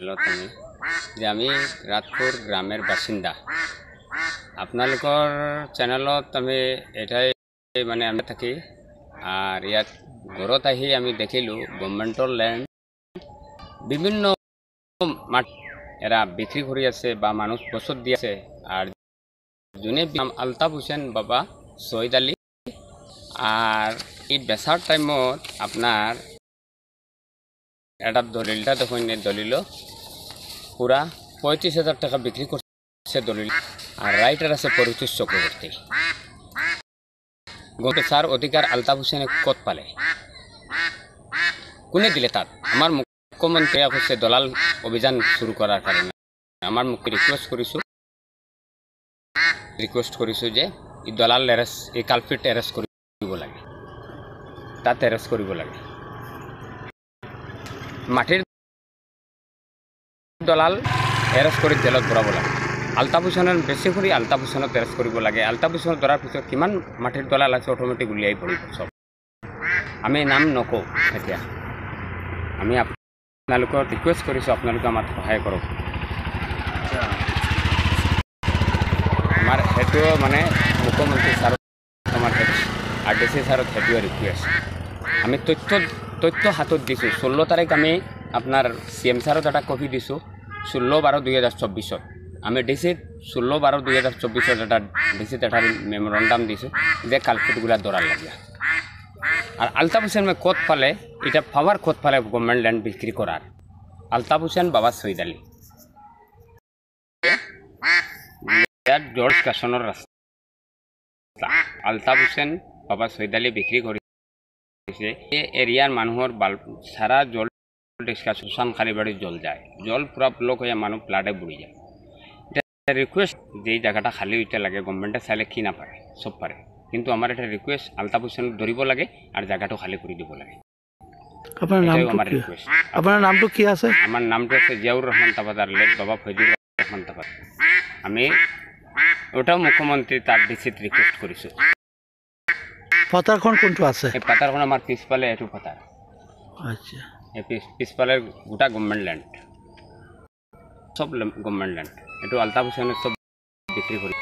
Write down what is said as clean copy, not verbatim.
তুমি যে আমি ৰাতপুৰ গ্ৰামেৰ বাসিন্দা আপনালোকৰ চেনেলত আমি এটাই মানে আমি থাকি আৰ ইয়াত ঘৰত আহি আমি দেখিলো গভৰ্নমেন্টৰ ল্যান্ড বিভিন্ন মাঠ এরা বিক্রি করে আছে বা মানুষ বসত দি আছে আর যোনে আলতাফ হোসেন বাবা সৈয়দ আলী আর এই বেচার টাইমত আপনার এটা দলিলটা দেখুন দলিল পুরা 35,000 টাকা বিক্রি করছে দলিল আর রাইটার আছে পরিতোষ চক্রবর্তী গোপেচার অধিকার আলতাফ হোসেনে কত পালে কোনে দিলে তাত আমার মুখ্যমন্ত্রী হচ্ছে দলাল অভিযান শুরু করার কারণে আমার মুখ রিকোয়েস্ট করিছো যে এই দলাল এরেস্ট এই কালপিট এরেস্ট কৰিব লাগে তাত এৰেস্ট কৰিব লাগে মাটিৰ দলাল এৰেস্ট কৰে জেলত ভৰাব লাগে আলতাফ হোসেনেৰ বেশি কৰে আলতাফ হোসেনত এৰেস্ট কৰিব লাগে আলতাফ হোসেনত ধরার পিছত কিমান মাটির দলাল আছে অটোমেটিক উলিয়াই পড়ব সব আমি নাম নকওঁ এতিয়া আমি আপোনালোকক রিকোয়েস্ট কৰিছোঁ আপোনালোকে আমাক সহায় কৰক আমার সেইটো মানে মুখ্যমন্ত্রী স্যার আমার আর ডিসি স্যারত সেইটো রিকোয়েস্ট আমি তথ্য হাতত দিছোঁ 16 তারিখ আমি আপনার সিএম স্যারত একটা কপি দিছোঁ 16/12/2024 আমি ডিসিত 16/12/2024 একটা ডিসিত একটা মেমোরেন্ডাম দিছোঁ যে কালপিটগুলা ধরার লাগে আর আলতাফ হোসেন কত পালে এটা পাওয়ার কত পালে গভর্নমেন্ট ল্যান্ড বিক্রি করার আলতাফ হোসেন বাবা সৈয়দ আলী জর্জ কাশনের রাস্তা আলতাফ হোসেন বাবা সৈয়দ আলী বিক্রি করেছে এই এরিয়ার মানুহর সারা জল শ্মশান খালি বাড়ি জল যায় জল পুরা ব্লক হয়ে মানুষ প্লাটে বুড়ি যায় রিকোয়েস্ট যে জায়গাটা খালি হইতে লাগে গভর্নমেন্টে চাইলে কি না পারে সব পারে কিন্তু আমার এটা রিকোয়েস্ট আলতাফ হোসেন ধরিব লাগে আর জায়গাটা খালি করে দিব লাগে আপনার নামটো কি আছে আমার নামটো আছে জিয়াউর রহমান তাবাদার লেট বাবা ফজলুর রহমান তাবাদার আমি ওটাও মুখ্যমন্ত্রী তার ডিসিত রিকোয়েস্ট করেছো পথারখন কোনটো আছে এই পথারখন আমার পিছফালে এটু পথার আচ্ছা এই পিছফালে গোটা গভর্নমেন্ট ল্যান্ড সব গভর্নমেন্ট ল্যান্ড এটু আলতাফ হোসেনের সব বিক্রি করে